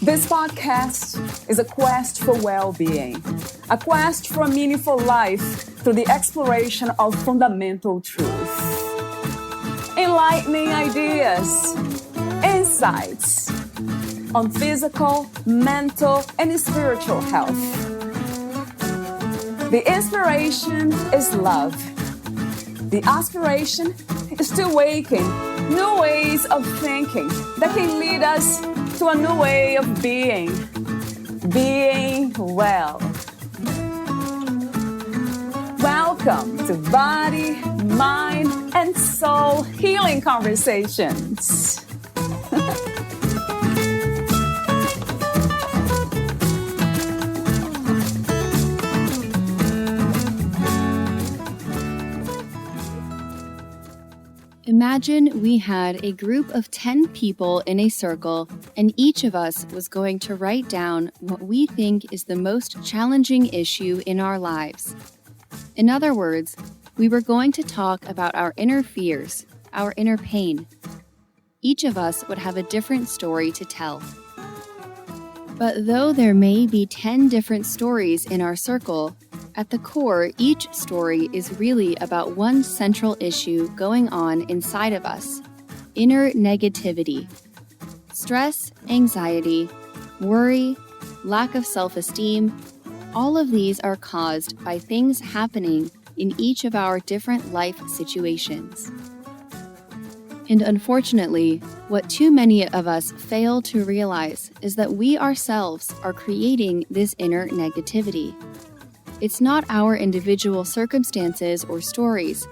This podcast is a quest for well-being, a quest for a meaningful life through the exploration of fundamental truth. Enlightening ideas, insights on physical, mental, and spiritual health. The inspiration is love. The aspiration is to awaken new ways of thinking that can lead us to a new way of being well. Welcome to Body, Mind, and Soul Healing Conversations. Imagine we had a group of 10 people in a circle, and each of us was going to write down what we think is the most challenging issue in our lives. In other words, we were going to talk about our inner fears, our inner pain. Each of us would have a different story to tell. But though there may be 10 different stories in our circle, at the core, each story is really about one central issue going on inside of us: inner negativity. Stress, anxiety, worry, lack of self-esteem, all of these are caused by things happening in each of our different life situations. And unfortunately, what too many of us fail to realize is that we ourselves are creating this inner negativity. It's not our individual circumstances or stories,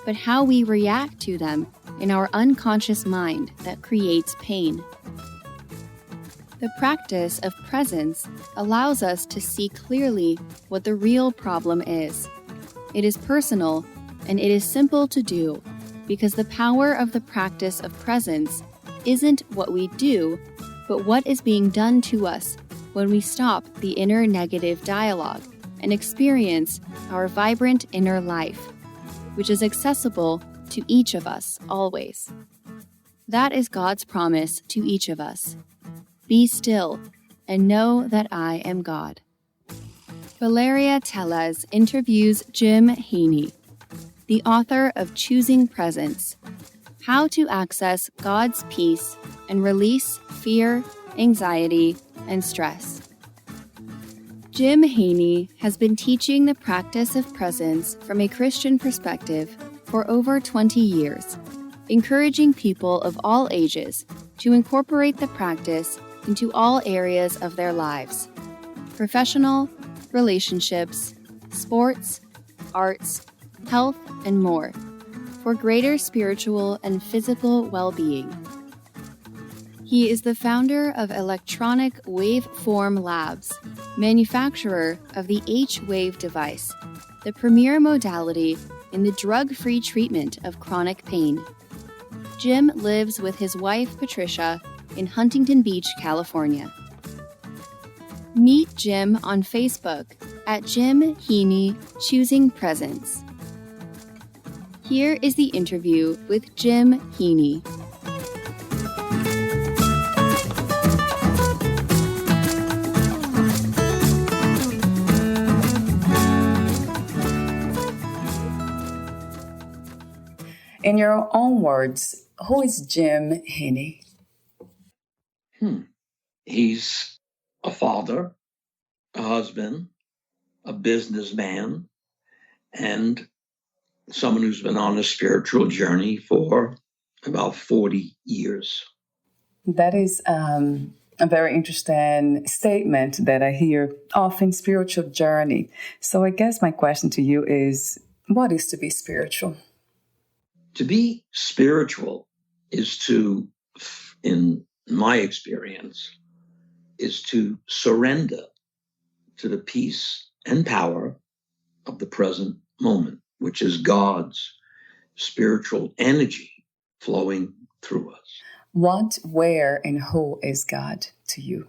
but how we react to them in our unconscious mind that creates pain. The practice of presence allows us to see clearly what the real problem is. It is personal, and it is simple to do, because the power of the practice of presence isn't what we do, but what is being done to us when we stop the inner negative dialogue and experience our vibrant inner life, which is accessible to each of us always. That is God's promise to each of us. Be still and know that I am God. Valeria Teles interviews Jim Heaney, the author of Choosing Presence: How to Access God's Peace and Release Fear, Anxiety, and Stress. Jim Heaney has been teaching the practice of presence from a Christian perspective for over 20 years, encouraging people of all ages to incorporate the practice into all areas of their lives: professional, relationships, sports, arts, health, and more, for greater spiritual and physical well-being. He is the founder of Electronic Waveform Labs, manufacturer of the H-Wave device, the premier modality in the drug-free treatment of chronic pain. Jim lives with his wife, Patricia, in Huntington Beach, California. Meet Jim on Facebook at Jim Heaney Choosing Presence. Here is the interview with Jim Heaney. In your own words, who is Jim Heaney? He's a father, a husband, a businessman, and someone who's been on a spiritual journey for about 40 years. That is a very interesting statement that I hear often, spiritual journey. So I guess my question to you is, what is to be spiritual? To be spiritual is to, in my experience, is to surrender to the peace and power of the present moment, which is God's spiritual energy flowing through us. What, where, and who is God to you?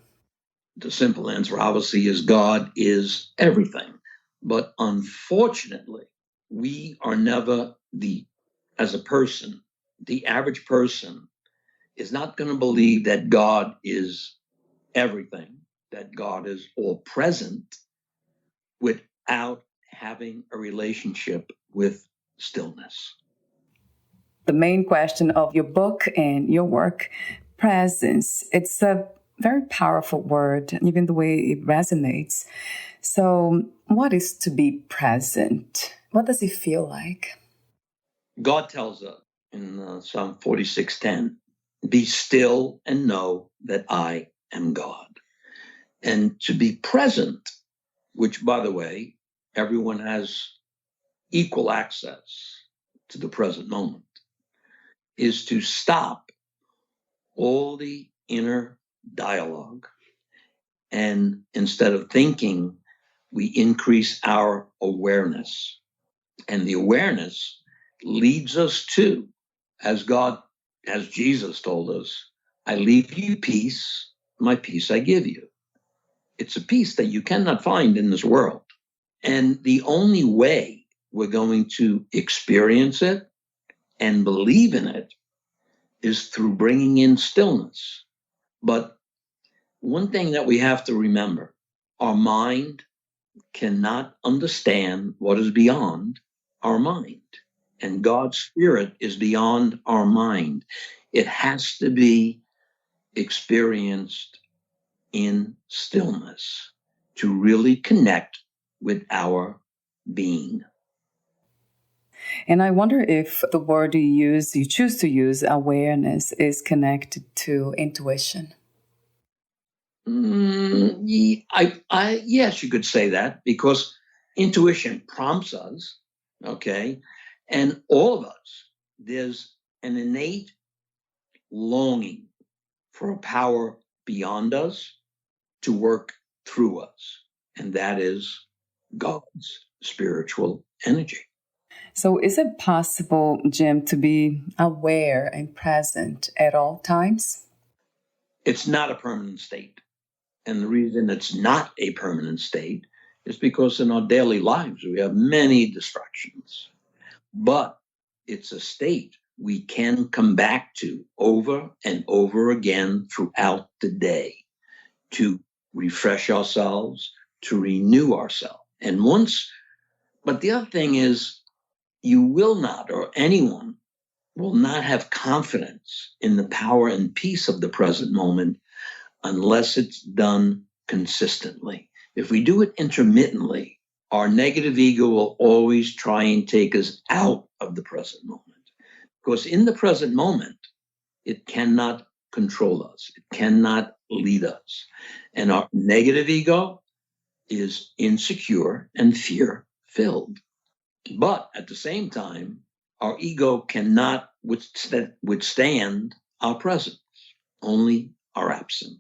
The simple answer, obviously, is God is everything. But unfortunately, we are never as a person, the average person is not going to believe that God is everything, that God is all present without having a relationship with stillness. The main question of your book and your work, presence, it's a very powerful word, even the way it resonates. So, what is to be present? What does it feel like? God tells us in Psalm 46:10, be still and know that I am God. And to be present, which, by the way, everyone has equal access to the present moment, is to stop all the inner dialogue. And instead of thinking, we increase our awareness. And the awareness leads us to, as Jesus told us, I leave you peace, my peace I give you. It's a peace that you cannot find in this world. And the only way we're going to experience it and believe in it is through bringing in stillness. But one thing that we have to remember, our mind cannot understand what is beyond our mind. And God's spirit is beyond our mind. It has to be experienced in stillness to really connect with our being. And I wonder if the word you choose to use, awareness, is connected to intuition. Yes, you could say that, because intuition prompts us, okay? And all of us, there's an innate longing for a power beyond us to work through us. And that is God's spiritual energy. So, is it possible, Jim, to be aware and present at all times? It's not a permanent state. And the reason it's not a permanent state is because in our daily lives, we have many distractions. But it's a state we can come back to over and over again throughout the day to refresh ourselves, to renew ourselves. But the other thing is, you will not, or anyone will not have confidence in the power and peace of the present moment unless it's done consistently. If we do it intermittently, our negative ego will always try and take us out of the present moment. Because in the present moment, it cannot control us, it cannot lead us. And our negative ego is insecure and fear filled. But at the same time, our ego cannot withstand our presence, only our absence.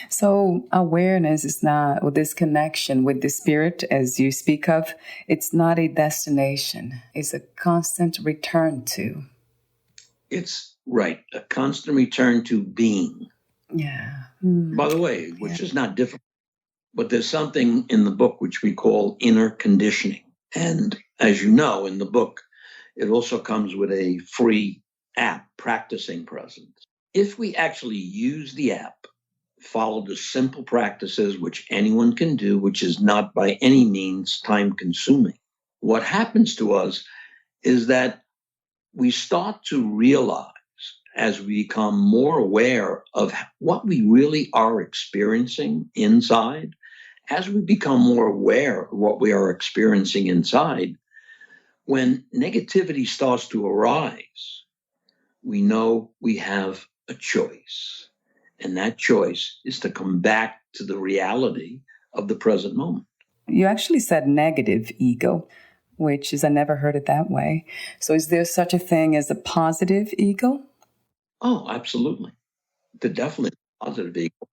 So, awareness is not, or this connection with the spirit, as you speak of, it's not a destination, it's a constant return to. It's right, a constant return to being. Yeah. By the way, which is not difficult, but there's something in the book which we call inner conditioning. And as you know, in the book, it also comes with a free app, Practicing Presence. If we actually use the app, follow the simple practices which anyone can do, which is not by any means time consuming, what happens to us is that we start to realize, as we become more aware of what we really are experiencing inside, as we become more aware of what we are experiencing inside, when negativity starts to arise, we know we have a choice. And that choice is to come back to the reality of the present moment. You actually said negative ego, which is, I never heard it that way. So is there such a thing as a positive ego? Oh, absolutely. The definitely positive ego.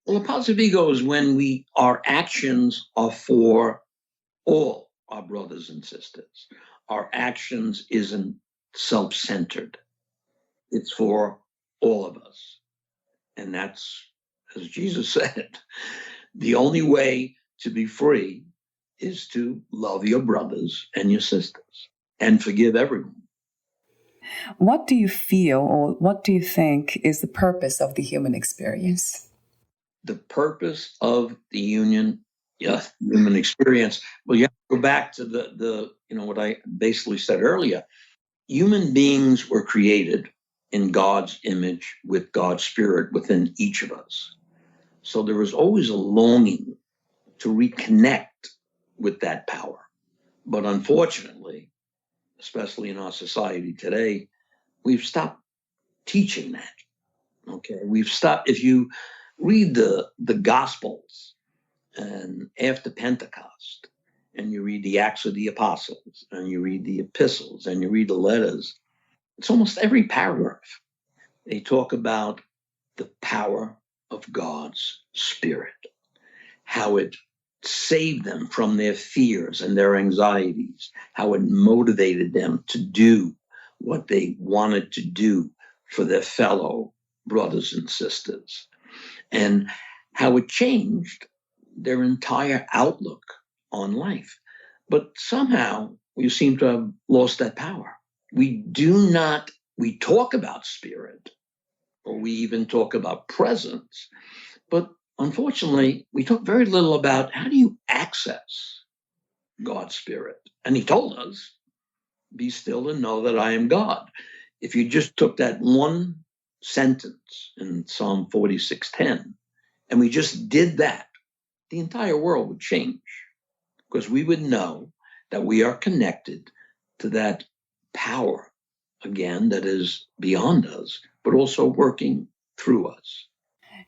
Well, a positive ego is when our actions are for all our brothers and sisters. Our actions isn't self-centered. It's for all of us. And that's, as Jesus said, the only way to be free is to love your brothers and your sisters and forgive everyone. What do you feel, or what do you think is the purpose of the human experience? The purpose of the human experience. Well, you have to go back to the what I basically said earlier. Human beings were created in God's image with God's spirit within each of us. So there was always a longing to reconnect with that power. But unfortunately, especially in our society today, we've stopped teaching that. Okay, we've stopped. If you read the Gospels and after Pentecost, and you read the Acts of the Apostles, and you read the epistles, and you read the letters, it's almost every paragraph. They talk about the power of God's Spirit, how it saved them from their fears and their anxieties, how it motivated them to do what they wanted to do for their fellow brothers and sisters, and how it changed their entire outlook on life. But somehow we seem to have lost that power. We talk about spirit, or we even talk about presence, but unfortunately, we talk very little about how do you access God's Spirit. And he told us, be still and know that I am God. If you just took that one sentence in Psalm 46:10, and we just did that, the entire world would change, because we would know that we are connected to that power, again, that is beyond us, but also working through us.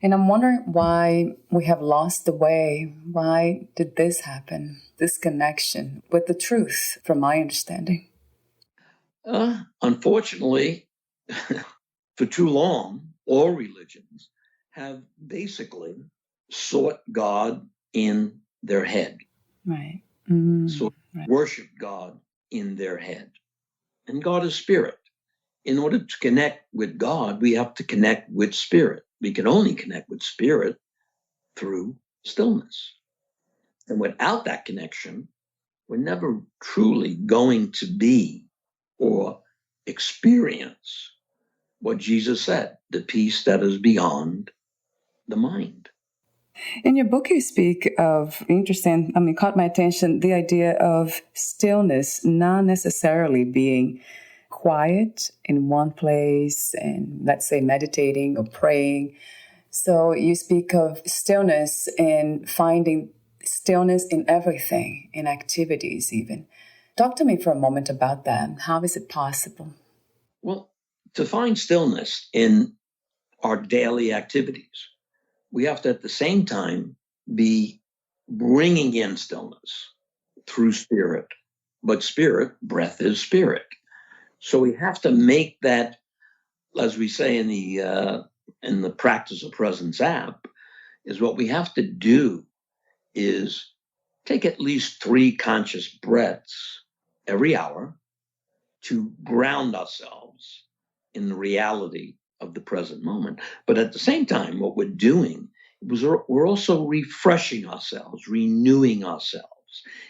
And I'm wondering why we have lost the way. Why did this happen? This connection with the truth, from my understanding. Unfortunately, for too long, all religions have basically sought God in their head. Right. So worship God in their head. And God is spirit. In order to connect with God, we have to connect with spirit. We can only connect with spirit through stillness. And without that connection, we're never truly going to be or experience what Jesus said, the peace that is beyond the mind. In your book, you speak of, interesting, caught my attention, the idea of stillness not necessarily being quiet in one place and, let's say, meditating or praying. So you speak of stillness and finding stillness in everything, in activities even. Talk to me for a moment about that. How is it possible? Well, to find stillness in our daily activities, we have to at the same time be bringing in stillness through spirit. But spirit, breath is spirit. So we have to make that, as we say in the Practice of Presence app, is what we have to do is take at least 3 conscious breaths every hour to ground ourselves in the reality of the present moment. But at the same time, what we're doing is we're also refreshing ourselves, renewing ourselves.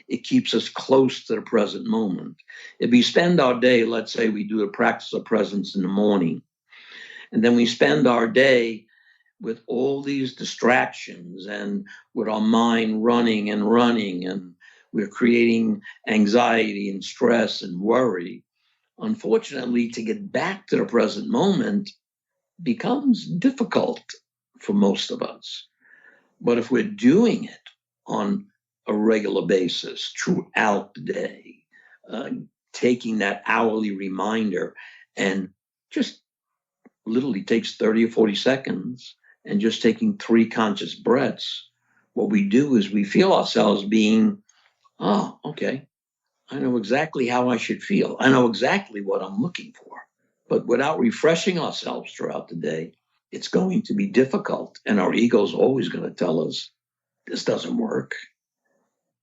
It keeps us close to the present moment. If we spend our day, let's say we do a practice of presence in the morning, and then we spend our day with all these distractions and with our mind running, and we're creating anxiety and stress and worry. Unfortunately, to get back to the present moment becomes difficult for most of us. But if we're doing it on a regular basis throughout the day, taking that hourly reminder, and just literally takes 30 or 40 seconds, and just taking 3 conscious breaths, what we do is we feel ourselves being, oh, okay, I know exactly how I should feel. I know exactly what I'm looking for. But without refreshing ourselves throughout the day, it's going to be difficult. And our ego's always going to tell us, this doesn't work.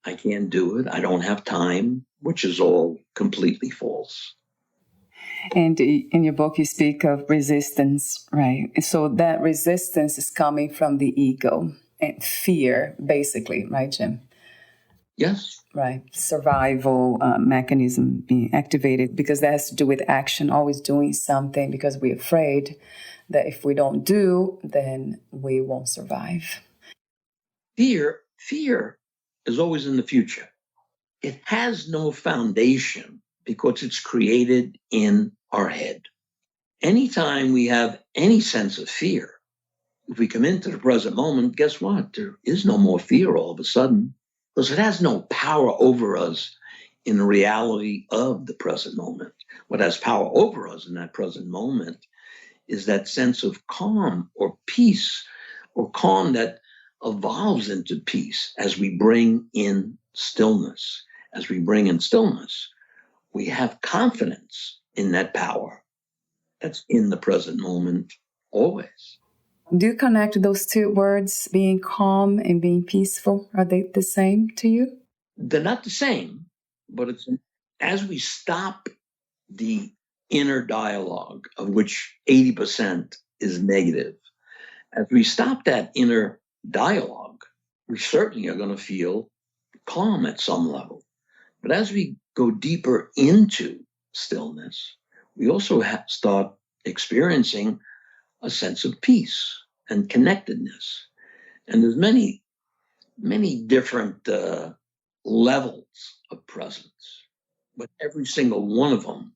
I can't do it. I don't have time, which is all completely false. And in your book, you speak of resistance, right? So that resistance is coming from the ego and fear, basically, right, Jim? Yes. Right. Survival mechanism being activated because that has to do with action, always doing something because we're afraid that if we don't do, then we won't survive. Fear is always in the future. It has no foundation because it's created in our head. Anytime we have any sense of fear, if we come into the present moment, guess what? There is no more fear all of a sudden because it has no power over us in the reality of the present moment. What has power over us in that present moment is that sense of calm or peace, or calm that evolves into peace as we bring in stillness. As we bring in stillness, we have confidence in that power that's in the present moment always. Do you connect those two words, being calm and being peaceful? Are they the same to you? They're not the same, but it's as we stop the inner dialogue, of which 80% is negative, as we stop that inner dialogue, we certainly are going to feel calm at some level. But as we go deeper into stillness, we also start experiencing a sense of peace and connectedness. And there's many, many different levels of presence, but every single one of them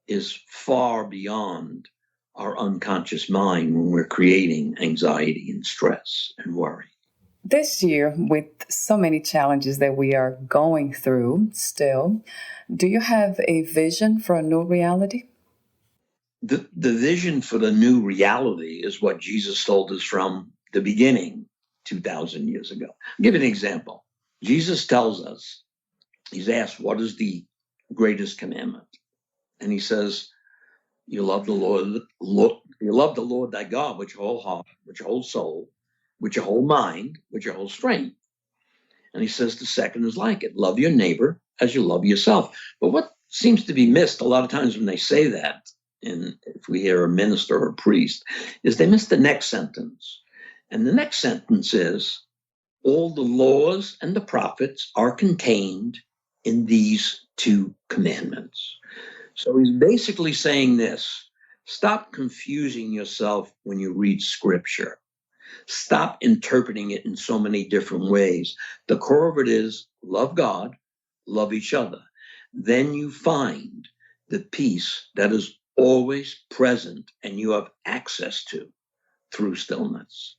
is far beyond our unconscious mind when we're creating anxiety and stress and worry. This year, with so many challenges that we are going through still, do you have a vision for a new reality? The vision for the new reality is what Jesus told us from the beginning 2,000 years ago. I'll give you an example. Jesus tells us, he's asked, what is the greatest commandment? And he says, you love the Lord thy God with your whole heart, with your whole soul, with your whole mind, with your whole strength. And he says the second is like it. Love your neighbor as you love yourself. But what seems to be missed a lot of times when they say that, and if we hear a minister or a priest, is they miss the next sentence. And the next sentence is, all the laws and the prophets are contained in these two commandments. So he's basically saying this: stop confusing yourself when you read scripture. Stop interpreting it in so many different ways. The core of it is love God, love each other. Then you find the peace that is always present and you have access to through stillness.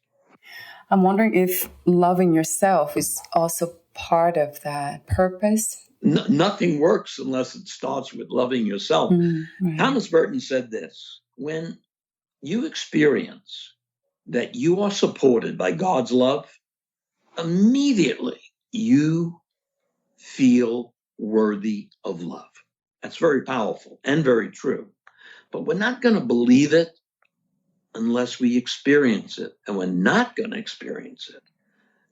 I'm wondering if loving yourself is also part of that purpose. Nothing works unless it starts with loving yourself. Right. Thomas Burton said this: when you experience that you are supported by God's love, immediately you feel worthy of love. That's very powerful and very true. But we're not going to believe it unless we experience it. And we're not going to experience it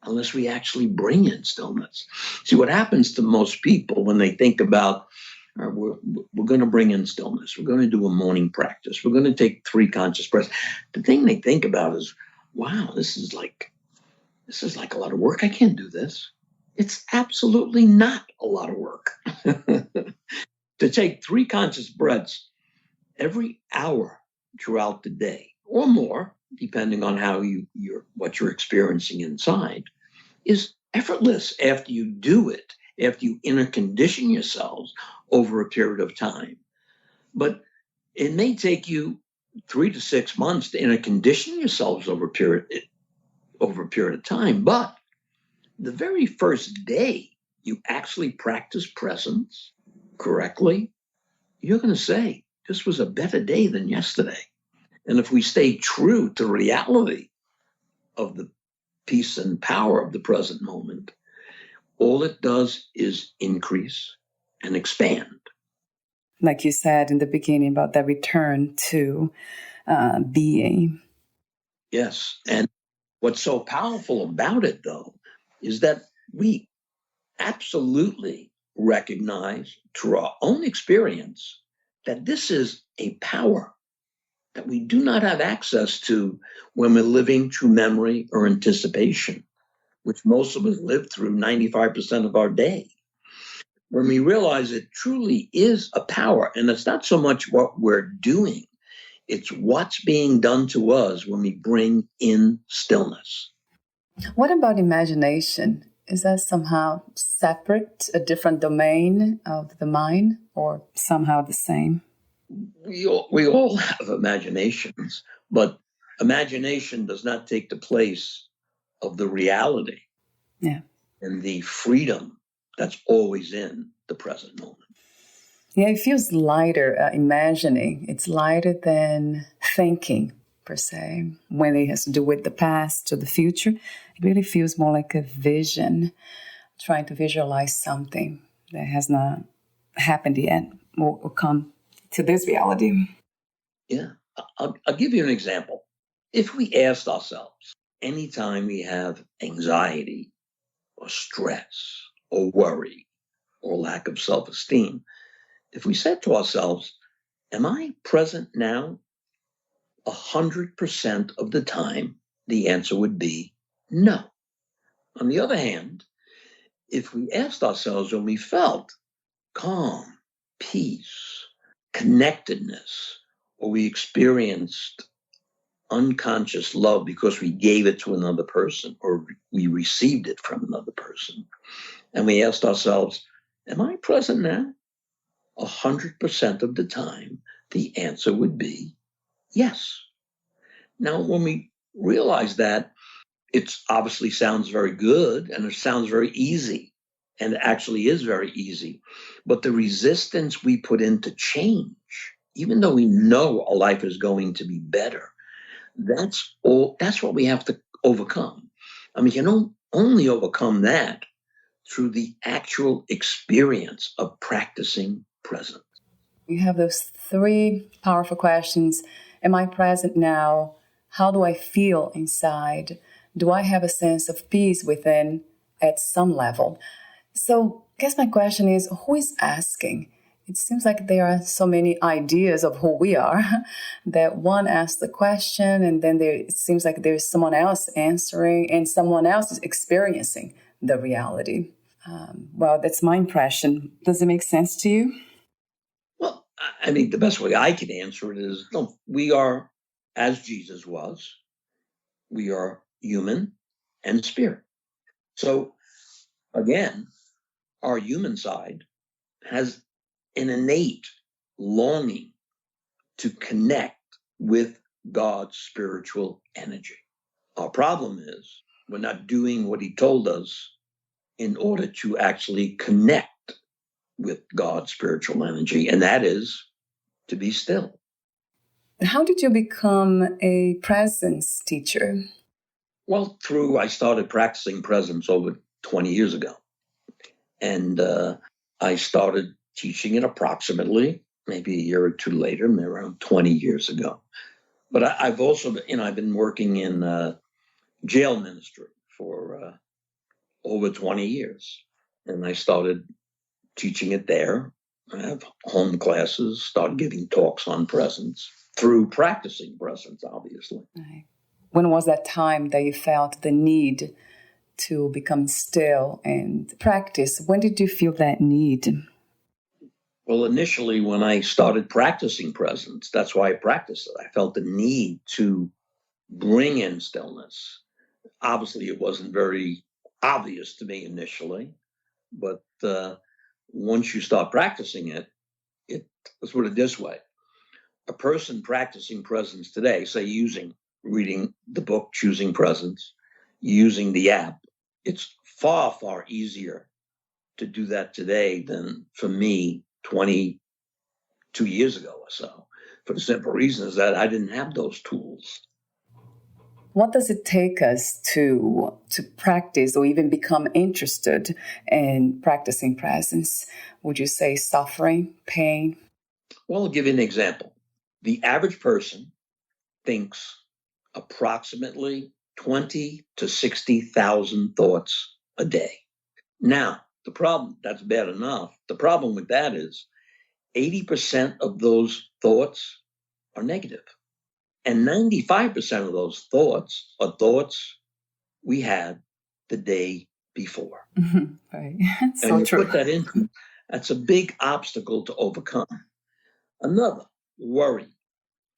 unless we actually bring in stillness. See, what happens to most people when they think about, we're going to bring in stillness, we're going to do a morning practice, we're going to take 3 conscious breaths. The thing they think about is, wow, this is like a lot of work. I can't do this. It's absolutely not a lot of work. To take 3 conscious breaths every hour throughout the day or more, depending on how what you're experiencing inside, is effortless after you do it, after you inner condition yourselves over a period of time. But it may take you 3 to 6 months to inner condition yourselves over a period of time. But the very first day you actually practice presence correctly, you're going to say, this was a better day than yesterday. And if we stay true to reality of the peace and power of the present moment, all it does is increase and expand. Like you said in the beginning about the return to being. Yes. And what's so powerful about it, though, is that we absolutely recognize through our own experience that this is a power that we do not have access to when we're living through memory or anticipation. which most of us live through 95% of our day. When we realize it truly is a power, and it's not so much what we're doing, it's what's being done to us when we bring in stillness. What about imagination? Is that somehow separate, a different domain of the mind, or somehow the same? We all have imaginations, but imagination does not take the place of the reality and the freedom that's always in the present moment. Yeah, it feels lighter imagining. It's lighter than thinking, per se. When it has to do with the past or the future, it really feels more like a vision, trying to visualize something that has not happened yet or come to this reality. Yeah, I'll give you an example. If we asked ourselves, anytime we have anxiety or stress or worry or lack of self-esteem, if we said to ourselves, am I present now 100% of the time? The answer would be no. On the other hand, if we asked ourselves when we felt calm, peace, connectedness, or we experienced unconscious love because we gave it to another person or we received it from another person, and we asked ourselves, am I present now? 100% of the time, the answer would be yes. Now, when we realize that, it obviously sounds very good and it sounds very easy, and it actually is very easy. But the resistance we put into change, even though we know our life is going to be better, that's what we have to overcome. I mean, you don't only overcome that through the actual experience of practicing presence. You have those three powerful questions. Am I present now? How do I feel inside? Do I have a sense of peace within at some level? So I guess my question is, who is asking? It seems like there are so many ideas of who we are that one asks the question and then it seems like there's someone else answering and someone else is experiencing the reality. Well, that's my impression. Does it make sense to you? Well, I mean, the best way I can answer it is, no, we are, as Jesus was, we are human and spirit. So again, our human side has an innate longing to connect with God's spiritual energy. Our problem is we're not doing what he told us in order to actually connect with God's spiritual energy, and that is to be still. How did you become a presence teacher? Well, I started practicing presence over 20 years ago. And I started teaching it approximately maybe a year or two later, around 20 years ago. But I've also, I've been working in jail ministry for over 20 years. And I started teaching it there. I have home classes, started giving talks on presence through practicing presence, obviously. Right. When was that time that you felt the need to become still and practice? When did you feel that need? Well, initially, when I started practicing presence, that's why I practiced it. I felt the need to bring in stillness. Obviously, it wasn't very obvious to me initially, but once you start practicing it, let's put it this way. A person practicing presence today, say reading the book, Choosing Presence, using the app, it's far, far easier to do that today than for me 22 years ago or so, for the simple reason is that I didn't have those tools. What does it take us to practice or even become interested in practicing presence? Would you say suffering, pain? Well, I'll give you an example. The average person thinks approximately 20 to 60,000 thoughts a day. Now, the problem, that's bad enough. The problem with that is 80% of those thoughts are negative. And 95% of those thoughts are thoughts we had the day before. Right. And So you true. put that into, that's a big obstacle to overcome. Another, worry.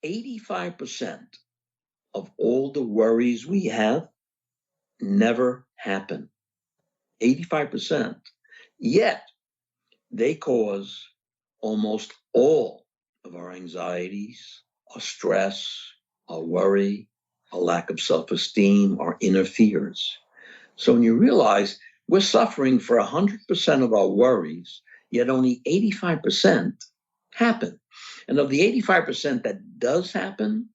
85% of all the worries we have never happen. 85%. Yet they cause almost all of our anxieties, our stress, our worry, our lack of self-esteem, our inner fears. So when you realize we're suffering for 100% of our worries, yet only 85% happen. And of the 85% that does happen,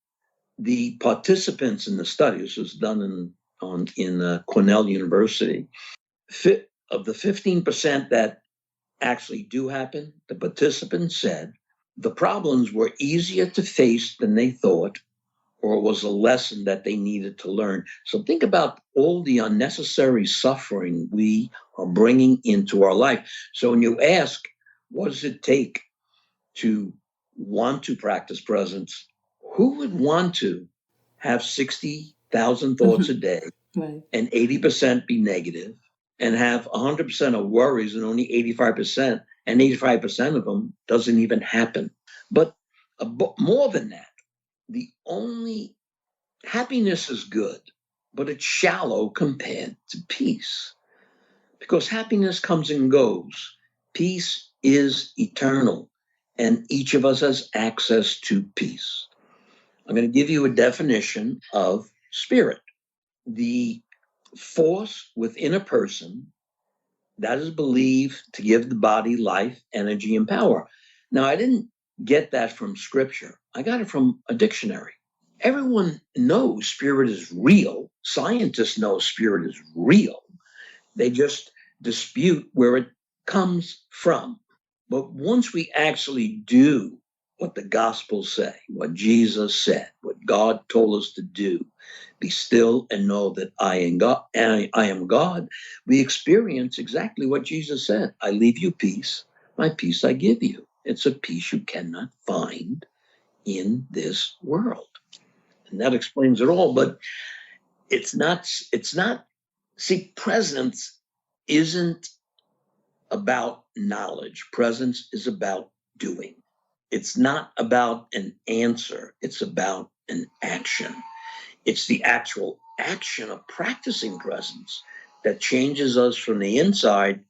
the participants in the study, this was done in Cornell University, of the 15% that actually do happen, the participants said the problems were easier to face than they thought, or was a lesson that they needed to learn. So think about all the unnecessary suffering we are bringing into our life. So when you ask, what does it take to want to practice presence? Who would want to have 60,000 thoughts a day Right. and 80% be negative, and have 100% of worries and only 85%, and 85% of them doesn't even happen? But more than that, the only happiness is good, but it's shallow compared to peace, because happiness comes and goes. Peace is eternal, and each of us has access to peace. I'm going to give you a definition of spirit. The force within a person that is believed to give the body life, energy, and power. Now, I didn't get that from scripture. I got it from a dictionary. Everyone knows spirit is real. Scientists know spirit is real. They just dispute where it comes from. But once we actually do what the Gospels say, what Jesus said, what God told us to do, be still and know that I am God, and I am God, we experience exactly what Jesus said. I leave you peace, my peace I give you. It's a peace you cannot find in this world. And that explains it all. But it's not, see, presence isn't about knowledge. Presence is about doing. It's not about an answer. It's about an action. It's the actual action of practicing presence that changes us from the inside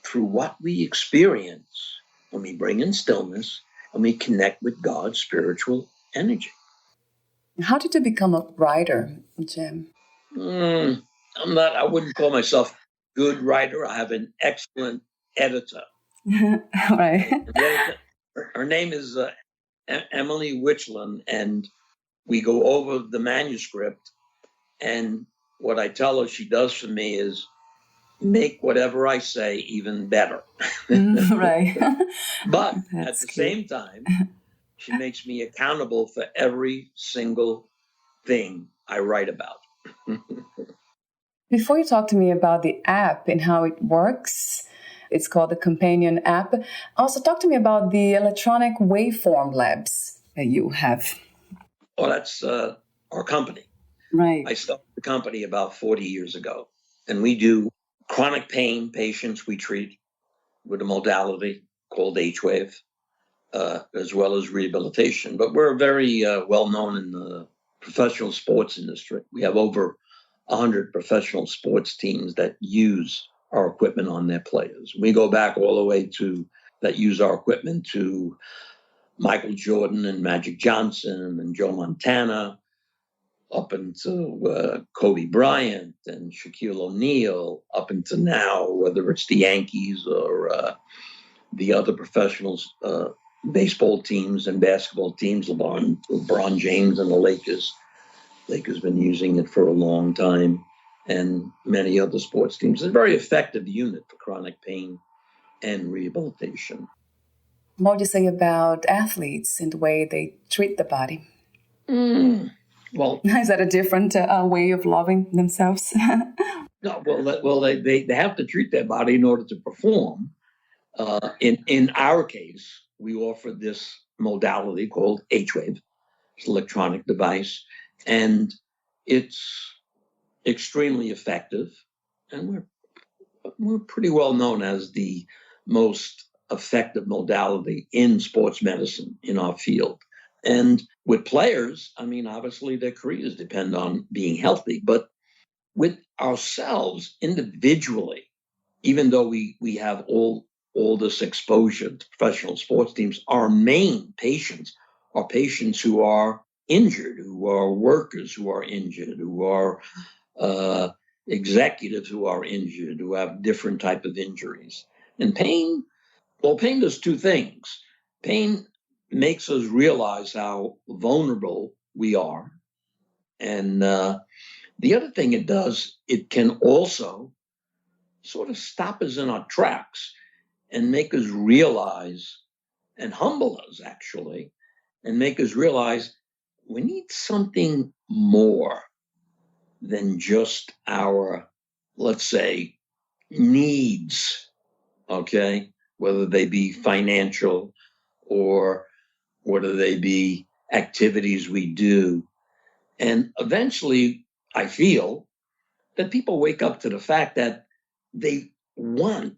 through what we experience when we bring in stillness and we connect with God's spiritual energy. How did you become a writer, Jim? I wouldn't call myself a good writer. I have an excellent editor. Right. Her name is Emily Witchland, and we go over the manuscript, and what I tell her she does for me is make whatever I say even better. Right. But That's at the cute. same time, she makes me accountable for every single thing I write about. Before you talk to me about the app and how it works, it's called the Companion app. Also, talk to me about the electronic waveform labs that you have. Well, that's our company. Right. I started the company about 40 years ago, and we do chronic pain patients we treat with a modality called H-Wave, as well as rehabilitation. But we're very well known in the professional sports industry. We have over 100 professional sports teams that use our equipment on their players. We go back all the way to that use our equipment to Michael Jordan and Magic Johnson and Joe Montana, up until Kobe Bryant and Shaquille O'Neal, up until now, whether it's the Yankees or the other professionals, baseball teams and basketball teams, LeBron James and the Lakers. Lakers been using it for a long time, and many other sports teams. It's a very effective unit for chronic pain and rehabilitation. What would you say about athletes and the way they treat the body? Well, is that a different way of loving themselves? No, they have to treat their body in order to perform. In our case, we offer this modality called H-Wave. It's an electronic device, and it's extremely effective. And we're pretty well known as the most effective modality in sports medicine in our field. And with players, I mean, obviously their careers depend on being healthy, but with ourselves individually, even though we have all this exposure to professional sports teams, our main patients are patients who are injured, who are workers who are injured, who are uh, executives who are injured, who have different type of injuries. And pain, well, pain does two things. Pain makes us realize how vulnerable we are. And the other thing it does, it can also sort of stop us in our tracks and make us realize and humble us, actually, and make us realize we need something more than just our, let's say, needs, okay? Whether they be financial or whether they be activities we do. And eventually, I feel that people wake up to the fact that they want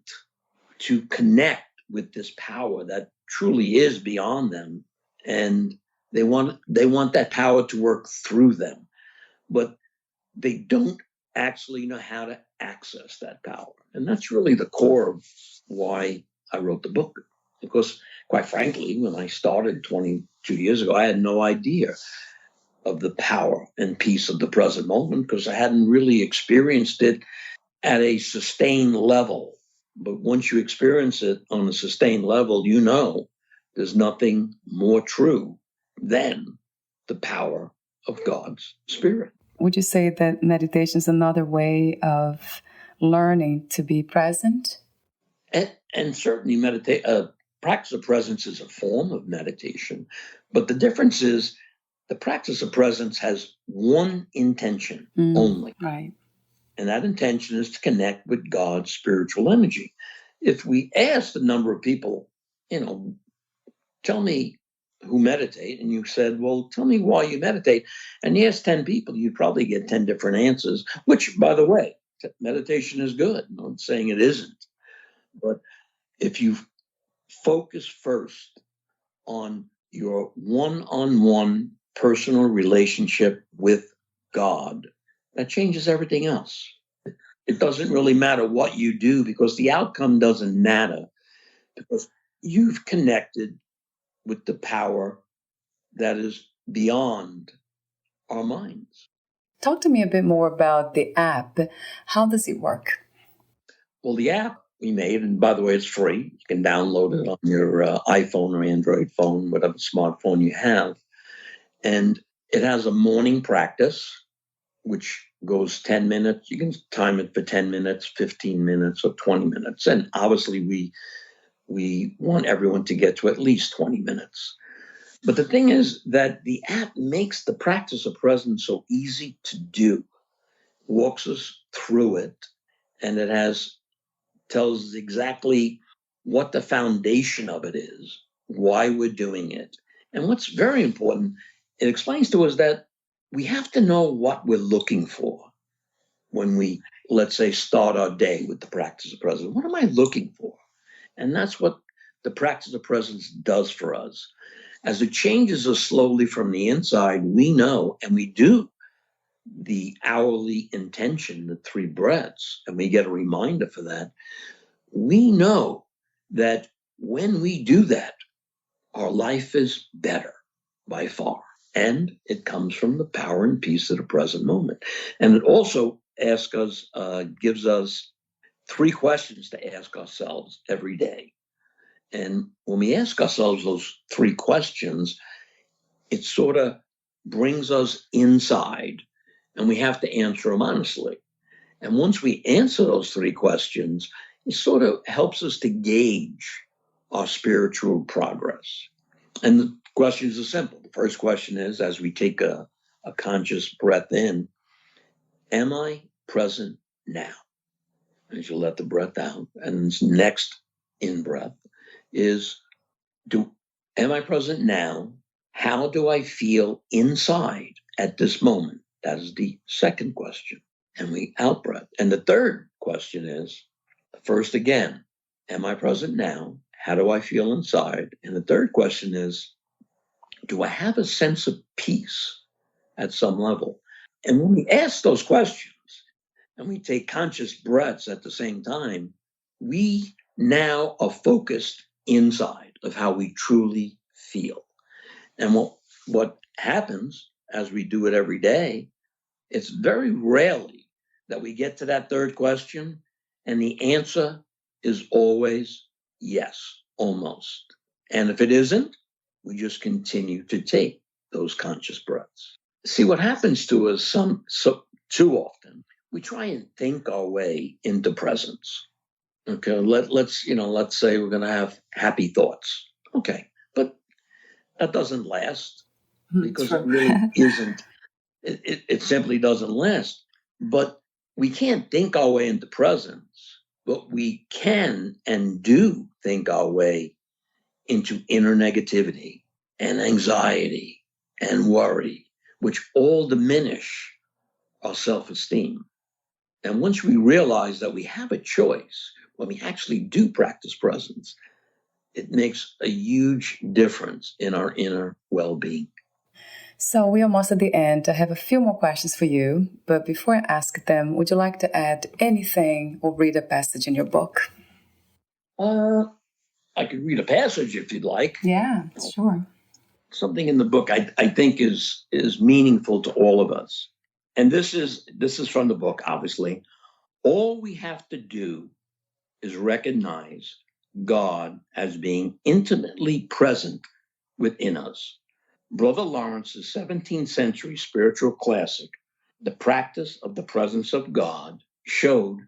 to connect with this power that truly is beyond them, and they want that power to work through them, but they don't actually know how to access that power. And that's really the core of why I wrote the book, because quite frankly, when I started 22 years ago, I had no idea of the power and peace of the present moment, because I hadn't really experienced it at a sustained level. But once you experience it on a sustained level, you know there's nothing more true than the power of God's Spirit. Would you say that meditation is another way of learning to be present? And certainly practice of presence is a form of meditation. But the difference is the practice of presence has one intention only. Right. And that intention is to connect with God's spiritual energy. If we asked a number of people, tell me who meditate, and you said, well, tell me why you meditate, and you ask 10 people, you'd probably get 10 different answers, which, by the way, meditation is good. I'm not saying it isn't. But if you focus first on your one-on-one personal relationship with God, that changes everything else. It doesn't really matter what you do, because the outcome doesn't matter, because you've connected with the power that is beyond our minds. Talk to me a bit more about the app. How does it work? Well, the app we made, and by the way, it's free. You can download it on your iPhone or Android phone, whatever smartphone you have. And it has a morning practice, which goes 10 minutes. You can time it for 10 minutes, 15 minutes, or 20 minutes. And obviously, we want everyone to get to at least 20 minutes. But the thing is that the app makes the practice of presence so easy to do, walks us through it, and it tells us exactly what the foundation of it is, why we're doing it. And what's very important, it explains to us that we have to know what we're looking for when we, let's say, start our day with the practice of presence. What am I looking for? And that's what the practice of presence does for us. As it changes us slowly from the inside, we know, and we do the hourly intention, the 3 breaths, and we get a reminder for that. We know that when we do that, our life is better by far. And it comes from the power and peace of the present moment. And it also gives us 3 questions to ask ourselves every day. And when we ask ourselves those 3 questions, it sort of brings us inside, and we have to answer them honestly. And once we answer those 3 questions, it sort of helps us to gauge our spiritual progress. And the questions are simple. The first question is, as we take a conscious breath in, am I present now? As you let the breath out. And this next in breath is, am I present now? How do I feel inside at this moment? That is the second question. And we out breath. And the third question is, first again, am I present now? How do I feel inside? And the third question is, do I have a sense of peace at some level? And when we ask those questions and we take conscious breaths at the same time, we now are focused inside of how we truly feel. And what happens as we do it every day, it's very rarely that we get to that third question and the answer is always yes, almost. And if it isn't, we just continue to take those conscious breaths. See, what happens to us too often, we try and think our way into presence. Okay, let's say we're going to have happy thoughts. Okay, but that doesn't last because it really isn't. It simply doesn't last. But we can't think our way into presence, but we can and do think our way into inner negativity and anxiety and worry, which all diminish our self-esteem. And once we realize that we have a choice, when we actually do practice presence, it makes a huge difference in our inner well-being. So we're almost at the end. I have a few more questions for you, but before I ask them, would you like to add anything or read a passage in your book? I could read a passage if you'd like. Yeah, sure. Something in the book I think is meaningful to all of us. And this is from the book, obviously. All we have to do is recognize God as being intimately present within us. Brother Lawrence's 17th century spiritual classic, The Practice of the Presence of God, showed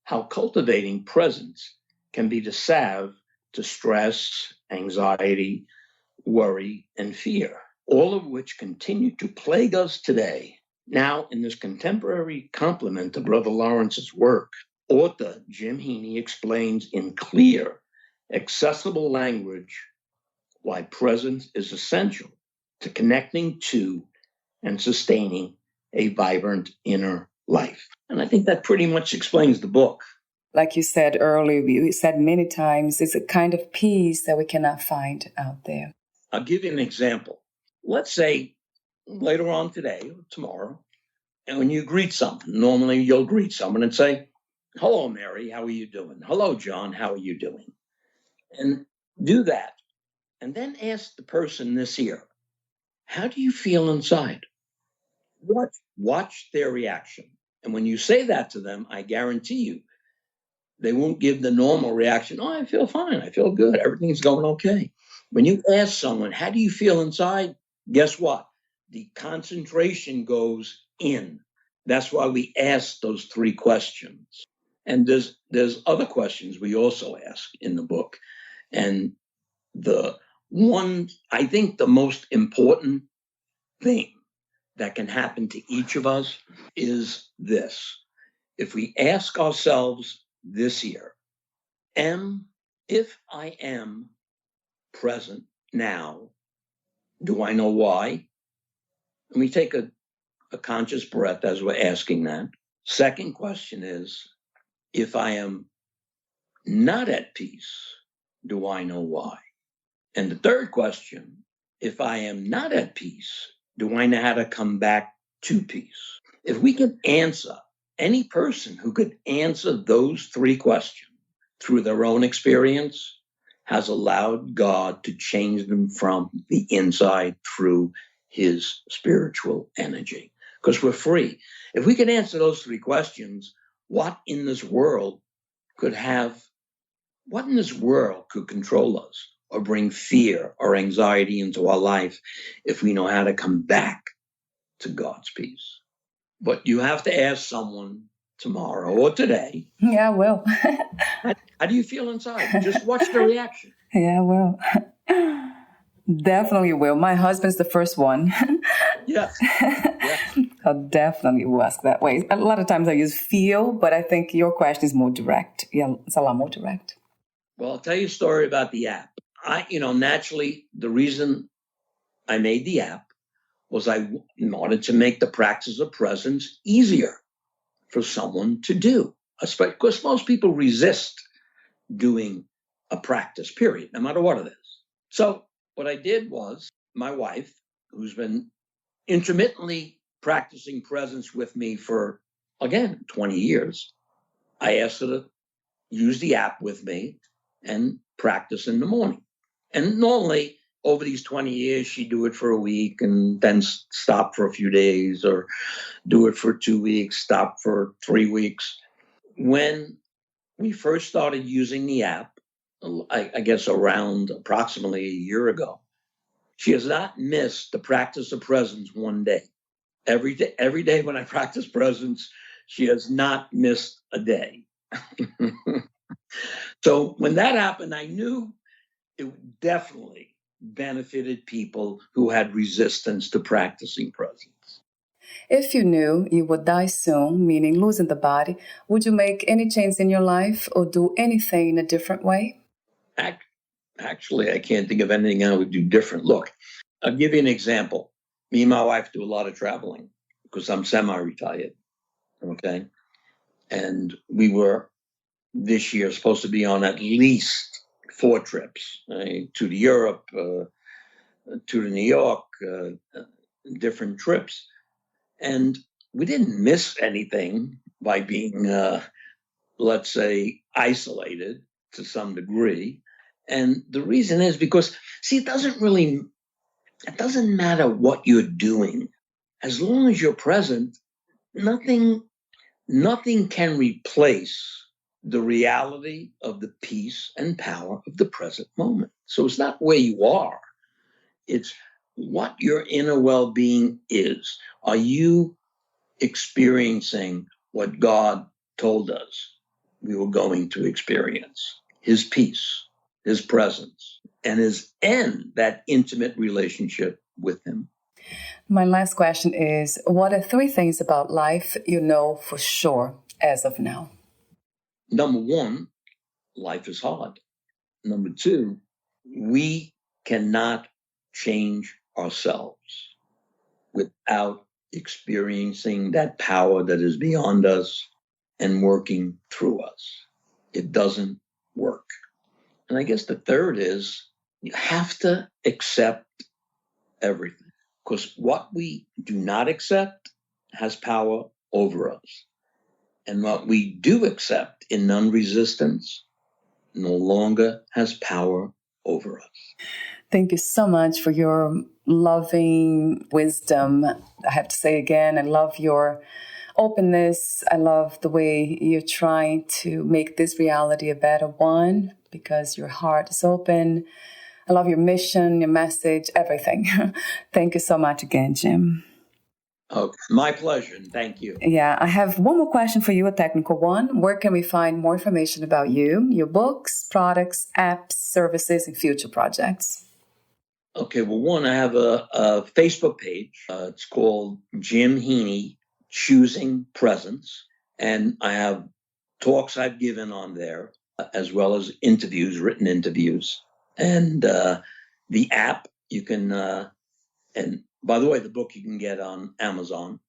how cultivating presence can be the salve to stress, anxiety, worry, and fear, all of which continue to plague us today. Now, in this contemporary complement to Brother Lawrence's work, author Jim Heaney explains in clear, accessible language why presence is essential to connecting to and sustaining a vibrant inner life. And I think that pretty much explains the book. Like you said earlier, you said many times, it's a kind of peace that we cannot find out there. I'll give you an example. Let's say later on today or tomorrow, and when you greet someone, normally you'll greet someone and say, "Hello, Mary, how are you doing? Hello, John, how are you doing?" And do that. And then ask the person this here, how do you feel inside? Watch their reaction. And when you say that to them, I guarantee you, they won't give the normal reaction. Oh, I feel fine. I feel good. Everything's going okay. When you ask someone, how do you feel inside? Guess what? The concentration goes in. That's why we ask those three questions. And there's other questions we also ask in the book. And the one, I think the most important thing that can happen to each of us is this. If we ask ourselves this year, if I am present now, do I know why? And we take a conscious breath as we're asking that. Second question is, if I am not at peace, do I know why? And the third question, if I am not at peace, do I know how to come back to peace? If we could answer, any person who could answer those three questions through their own experience has allowed God to change them from the inside through his spiritual energy. Because we're free. If we could answer those three questions, what in this world could control us or bring fear or anxiety into our life if we know how to come back to God's peace? But you have to ask someone tomorrow or today. Yeah, I will. How do you feel inside? Just watch the reaction. Yeah, I will. Definitely will. My husband's the first one. Yes. I'll definitely will ask that way. A lot of times I use feel, but I think your question is more direct. Yeah, it's a lot more direct. Well, I'll tell you a story about the app. Naturally, the reason I made the app was I wanted to make the practice of presence easier for someone to do. because most people resist doing a practice, period, no matter what it is. So what I did was, my wife, who's been intermittently practicing presence with me for, again, 20 years, I asked her to use the app with me and practice in the morning. And normally, over these 20 years, she'd do it for a week and then stop for a few days, or do it for 2 weeks, stop for 3 weeks. When we first started using the app, I guess around approximately a year ago, she has not missed the practice of presence one day. Every day when I practice presence, she has not missed a day. So when that happened, I knew it definitely benefited people who had resistance to practicing presence. If you knew you would die soon, meaning losing the body, would you make any change in your life or do anything in a different way? Actually, I can't think of anything I would do different. Look, I'll give you an example. Me and my wife do a lot of traveling because I'm semi-retired. Okay. And we were this year supposed to be on at least 4 trips, right? 2 to Europe, 2 to New York, different trips. And we didn't miss anything by being, let's say, isolated to some degree. And the reason is because, see, it doesn't matter what you're doing. As long as you're present, nothing can replace the reality of the peace and power of the present moment. So it's not where you are. It's what your inner well-being is. Are you experiencing what God told us we were going to experience? His peace, his presence, and that intimate relationship with him. My last question is, what are 3 things about life you know for sure as of now? Number 1, life is hard. Number 2, we cannot change ourselves without experiencing that power that is beyond us and working through us. It doesn't work. And I guess the third is, you have to accept everything, because what we do not accept has power over us. And what we do accept in non-resistance no longer has power over us. Thank you so much for your loving wisdom. I have to say again, I love your openness. I love the way you're trying to make this reality a better one because your heart is open. I love your mission, your message, everything. Thank you so much again, Jim. Oh, my pleasure, and thank you. Yeah, I have one more question for you, a technical one. Where can we find more information about you, your books, products, apps, services, and future projects? Okay, well, one, I have a Facebook page. It's called Jim Heaney, Choosing Presence. And I have talks I've given on there, as well as interviews, written interviews. And the app, you can, and by the way, the book you can get on Amazon.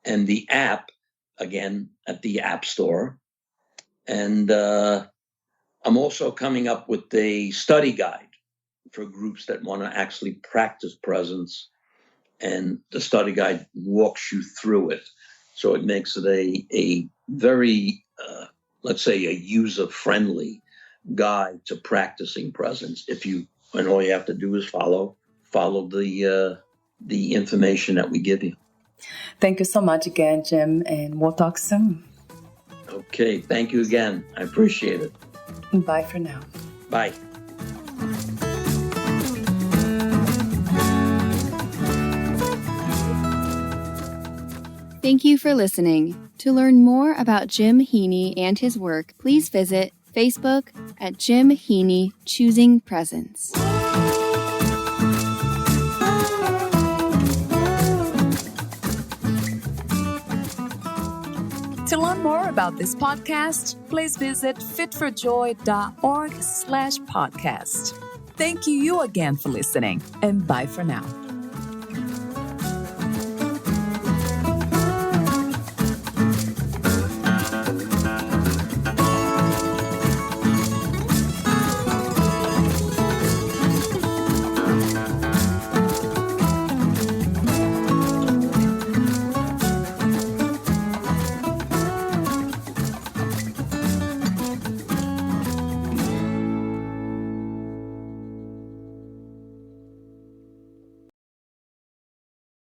And the app, again, at the App Store. And I'm also coming up with a study guide for groups that want to actually practice presence. And the study guide walks you through it. So it makes it a very, let's say, a user-friendly guide to practicing presence. And all you have to do is follow the information that we give you. Thank you so much again, Jim, and we'll talk soon. Okay, thank you again. I appreciate it. Bye for now. Bye. Thank you for listening. To learn more about Jim Heaney and his work, please visit Facebook at Jim Heaney Choosing Presence. To learn more about this podcast, please visit fitforjoy.org/podcast. Thank you again for listening, and bye for now.